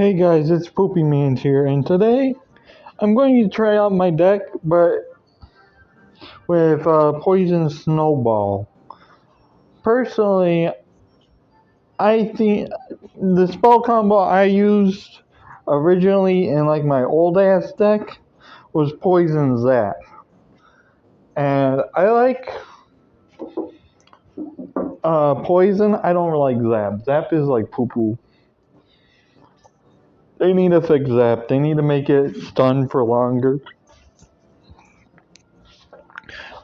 Hey guys, it's Poopy Mans here, and today I'm going to try out my deck, but with Poison Snowball. Personally, I think the spell combo I used originally in like my old ass deck was Poison Zap, and I like Poison. I don't like Zap. Zap is like poo poo. They need to fix Zap. They need to make it stun for longer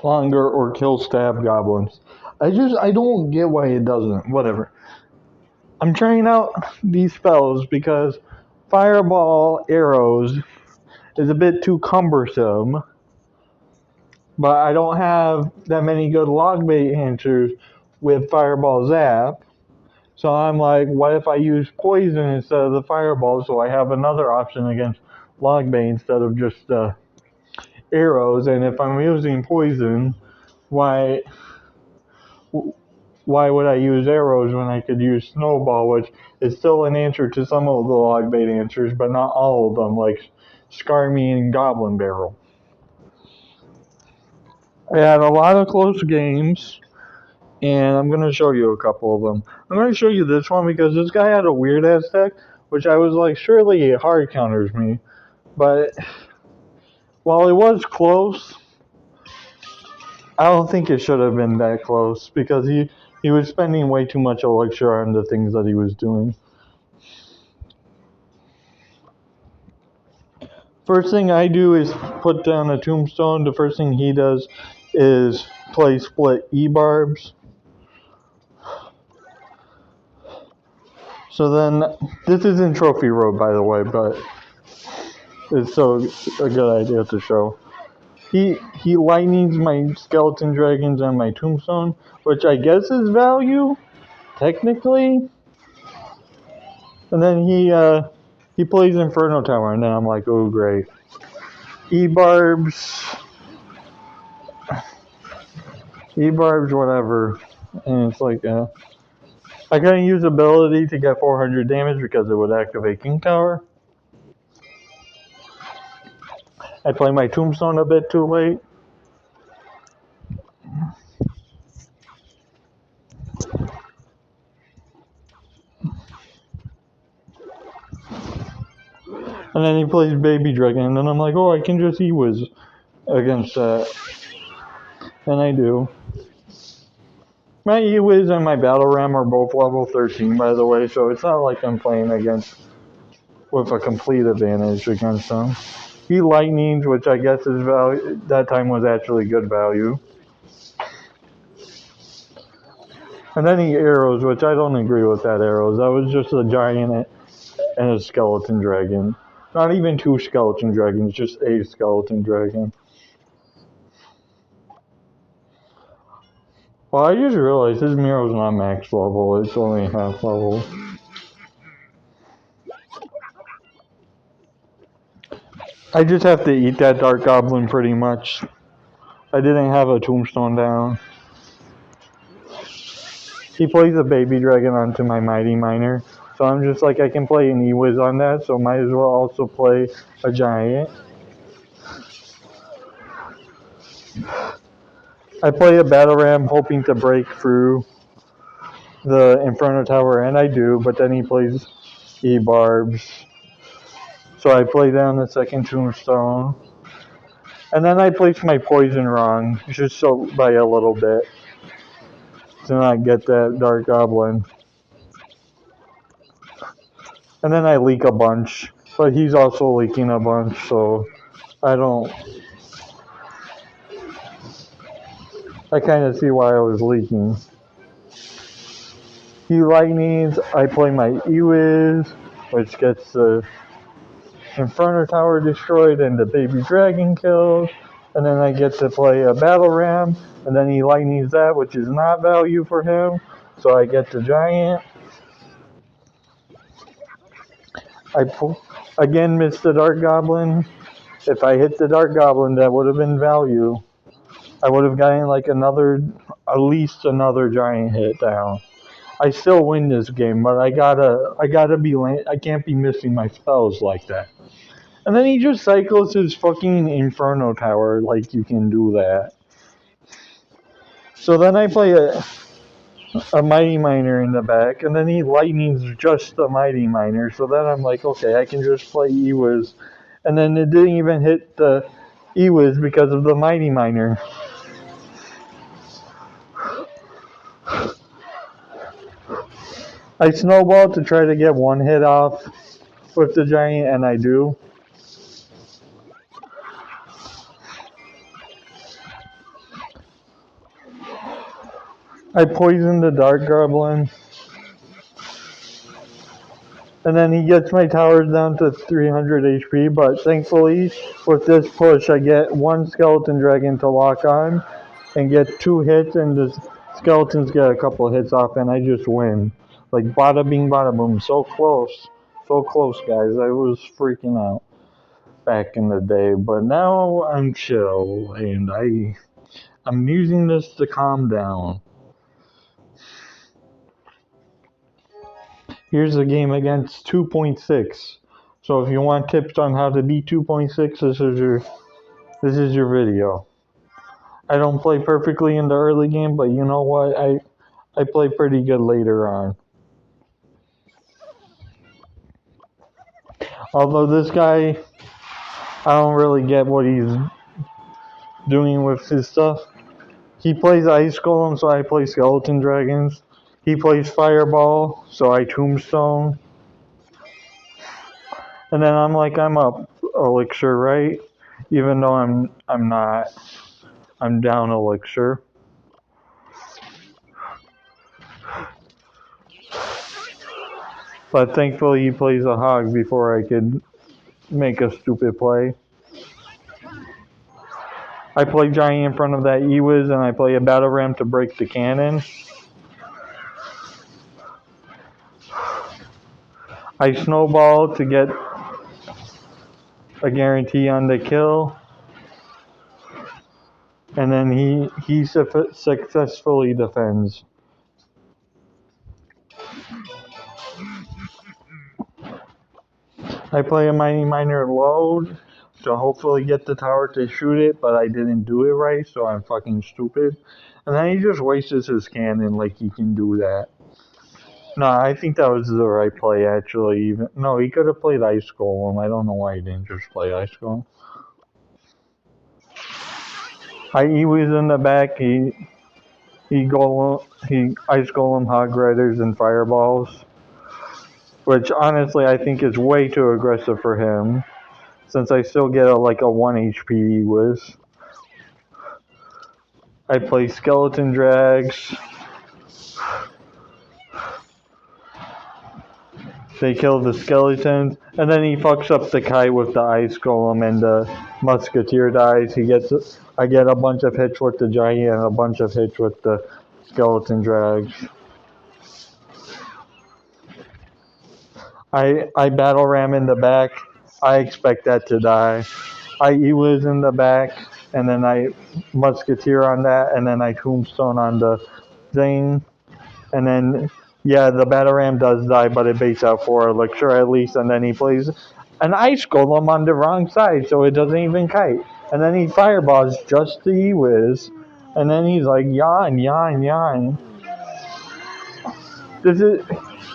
or kill stab goblins. I don't get why it doesn't. Whatever. I'm trying out these spells because fireball arrows is a bit too cumbersome, but I don't have that many good log bait answers with fireball zap. So I'm like, what if I use poison instead of the fireball, so I have another option against log bait instead of just arrows? And if I'm using poison, why why would I use arrows when I could use snowball, which is still an answer to some of the log bait answers, but not all of them, like Scarmy and Goblin Barrel. I had a lot of close games, and I'm going to show you a couple of them. I'm going to show you this one because this guy had a weird ass deck, which I was like, surely it hard counters me. But while it was close, I don't think it should have been that close because he was spending way too much elixir on the things that he was doing. First thing I do is put down a tombstone. The first thing he does is play split E-barbs. So then, this is in Trophy Road, by the way, but it's so a good idea to show. He lightnings my skeleton dragons on my tombstone, which I guess is value, technically. And then he plays Inferno Tower, and then I'm like, oh great. E-barbs, whatever. And it's like, I couldn't use ability to get 400 damage because it would activate King Tower. I play my tombstone a bit too late. And then he plays Baby Dragon, and then I'm like, oh, I can just E-Wiz against that. And I do. My E-Wiz and my Battle Ram are both level 13, by the way, so it's not like I'm playing with a complete advantage against them. He lightnings, which I guess is value. That time was actually good value. And then he arrows, which I don't agree with that arrows. That was just a giant and a skeleton dragon. Not even two skeleton dragons, just a skeleton dragon. Well, I just realized his Miro's not max level, it's only half level. I just have to eat that Dark Goblin pretty much. I didn't have a tombstone down. He plays a Baby Dragon onto my Mighty Miner, so I'm just like, I can play an E-Wiz on that, so might as well also play a Giant. I play a Battle Ram hoping to break through the Inferno Tower, and I do, but then he plays E-Barbs. So I play down the second tombstone. And then I place my poison wrong, just so by a little bit, to not get that Dark Goblin. And then I leak a bunch, but he's also leaking a bunch, so I kind of see why I was leaking. He lightnings, I play my E-Wiz, which gets the Inferno Tower destroyed and the Baby Dragon killed. And then I get to play a Battle Ram, and then he lightnings that, which is not value for him. So I get the Giant. I again missed the Dark Goblin. If I hit the Dark Goblin, that would have been value. I would have gotten like at least another Giant hit down. I still win this game, but I gotta be I can't be missing my spells like that. And then he just cycles his fucking Inferno Tower like you can do that. So then I play a Mighty Miner in the back, and then he lightnings just the Mighty Miner. So then I'm like, okay, I can just play Ewiz. And then it didn't even hit the Ewiz because of the Mighty Miner. I snowball to try to get one hit off with the giant, and I do. I poison the Dark Goblin, and then he gets my towers down to 300 HP, but thankfully, with this push, I get one Skeleton Dragon to lock on, and get 2 hits, and the Skeletons get a couple hits off, and I just win. Like, bada bing, bada boom. So close. So close, guys. I was freaking out back in the day, but now I'm chill, and I'm using this to calm down. Here's a game against 2.6. So if you want tips on how to beat 2.6, this is your video. I don't play perfectly in the early game, but you know what? I play pretty good later on. Although this guy, I don't really get what he's doing with his stuff. He plays Ice Golem, so I play Skeleton Dragons. He plays Fireball, so I Tombstone. And then I'm like, I'm up Elixir, right? Even though I'm not. I'm down Elixir. But thankfully he plays a hog before I could make a stupid play. I play giant in front of that Ewiz, and I play a battle ram to break the cannon. I snowball to get a guarantee on the kill, and then he successfully defends. I play a Mighty Miner load to hopefully get the tower to shoot it, but I didn't do it right, so I'm fucking stupid. And then he just wastes his cannon like he can do that. No, I think that was the right play, actually. Even no, he could have played Ice Golem. I don't know why he didn't just play Ice Golem. He was in the back. He Ice Golem, Hog Riders, and Fireballs, which honestly I think is way too aggressive for him, since I still get like a 1 HP with. I play Skeleton Drags. They kill the skeletons, and then he fucks up the kite with the Ice Golem, and the Musketeer dies. I get a bunch of hits with the giant and a bunch of hits with the Skeleton Drags. I battle ram in the back. I expect that to die. I Ewiz in the back, and then I Musketeer on that, and then I Tombstone on the thing. And then, yeah, the battle ram does die, but it baits out 4 Elixir at least, and then he plays an Ice Golem on the wrong side, so it doesn't even kite. And then he fireballs just the Ewiz, and then he's like, yawn, yawn, yawn.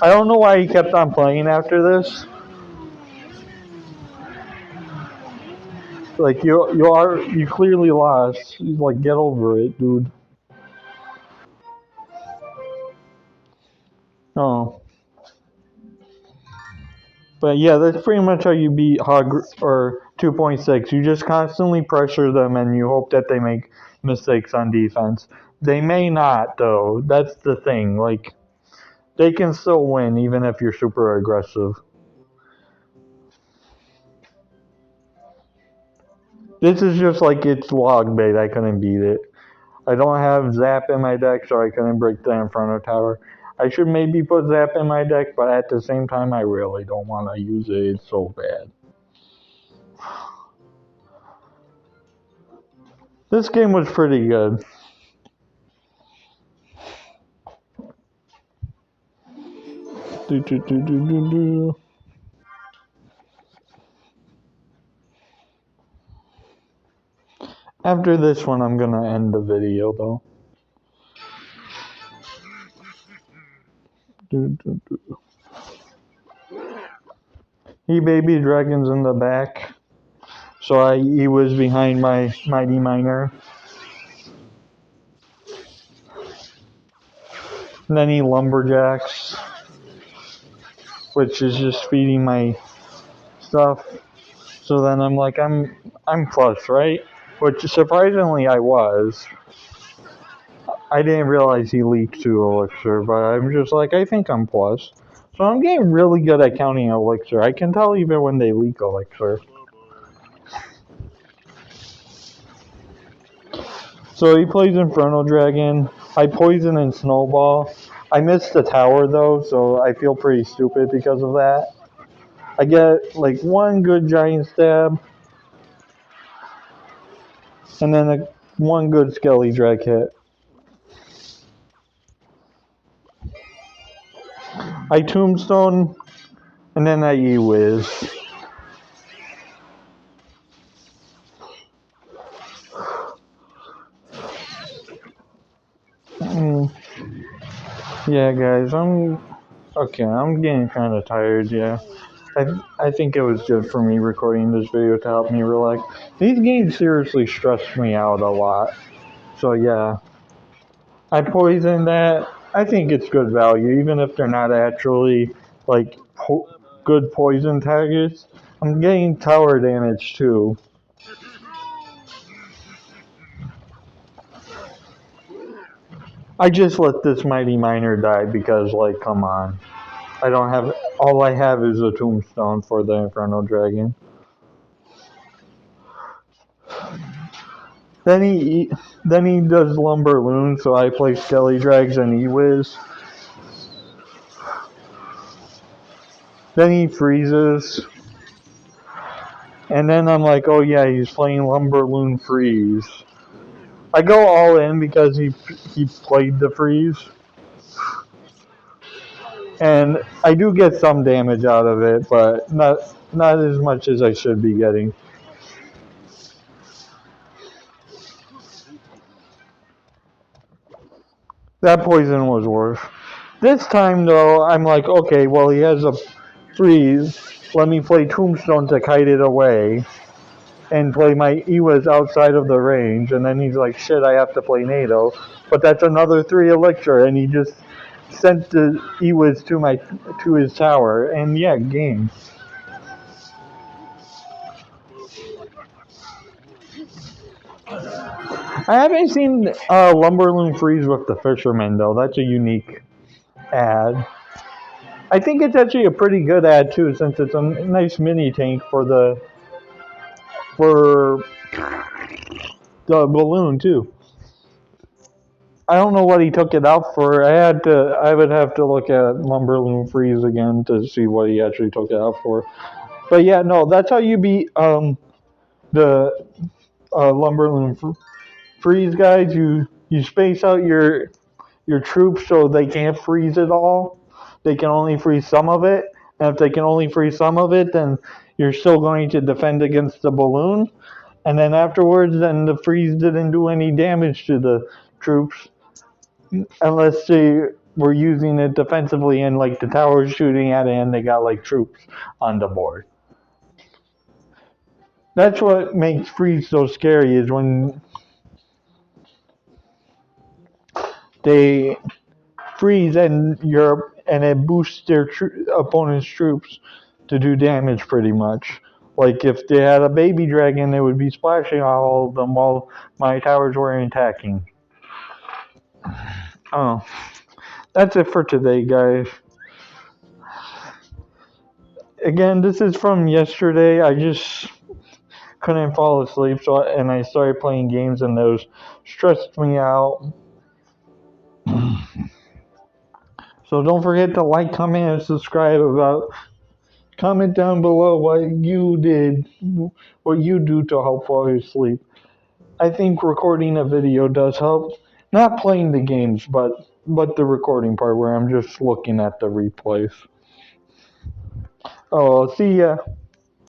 I don't know why he kept on playing after this. Like, you clearly lost. He's like, get over it, dude. Oh. But yeah, that's pretty much how you beat Hog or 2.6. You just constantly pressure them and you hope that they make mistakes on defense. They may not, though. That's the thing. Like, they can still win even if you're super aggressive. This is just like it's log bait. I couldn't beat it. I don't have Zap in my deck, so I couldn't break the Inferno Tower. I should maybe put Zap in my deck, but at the same time, I really don't want to use it. It's so bad. This game was pretty good. Do, do, do, do, do, do. After this one, I'm gonna end the video though. Do, do, do. He baby dragons in the back. So he was behind my mighty miner. And then he lumberjacks, which is just feeding my stuff. So then I'm like, I'm plus, right? Which surprisingly I was. I didn't realize he leaked 2 elixir, but I'm just like, I think I'm plus. So I'm getting really good at counting elixir. I can tell even when they leak elixir. So he plays Inferno Dragon. I poison and snowball. I missed the tower though, so I feel pretty stupid because of that. I get like one good giant stab, and then one good skelly drag hit. I tombstone, and then I E-whiz. Yeah, guys, I'm getting kind of tired. Yeah, I think it was good for me recording this video to help me relax. These games seriously stress me out a lot. So yeah, I poisoned that. I think it's good value, even if they're not actually like good poison targets. I'm getting tower damage too. I just let this mighty miner die because, like, come on. I don't have. All I have is a tombstone for the Inferno Dragon. Then he does Lumber Loon, so I play Skelly Drags and E-Wiz. Then he freezes. And then I'm like, oh yeah, he's playing Lumber Loon Freeze. I go all in because he played the freeze. And I do get some damage out of it, but not as much as I should be getting. That poison was worse. This time though, I'm like, okay, well he has a freeze. Let me play Tombstone to kite it away. And play my E-Wiz outside of the range, and then he's like, shit, I have to play NATO. But that's another 3 elixir, and he just sent the E-Wiz to his tower, and yeah, game. I haven't seen Lumberloon freeze with the Fisherman though. That's a unique ad. I think it's actually a pretty good ad too, since it's a nice mini tank for the balloon too. I don't know what he took it out for. I would have to look at Lumberloon Freeze again to see what he actually took it out for. But yeah, no, that's how you beat the Lumberloon Freeze, guys. You space out your troops so they can't freeze it all. They can only freeze some of it. And if they can only freeze some of it, then you're still going to defend against the balloon. And then afterwards, then the freeze didn't do any damage to the troops. Unless they were using it defensively and like the tower's shooting at it and they got like troops on the board. That's what makes freeze so scary, is when they freeze and it boosts their opponent's troops to do damage pretty much. Like if they had a baby dragon, it would be splashing all of them while my towers were attacking. Oh, that's it for today, guys. Again, this is from yesterday. I just couldn't fall asleep, and I started playing games, and those stressed me out. So don't forget to like, comment, and subscribe. Comment down below what you do to help fall asleep. I think recording a video does help. Not playing the games, but the recording part where I'm just looking at the replays. Oh, see ya.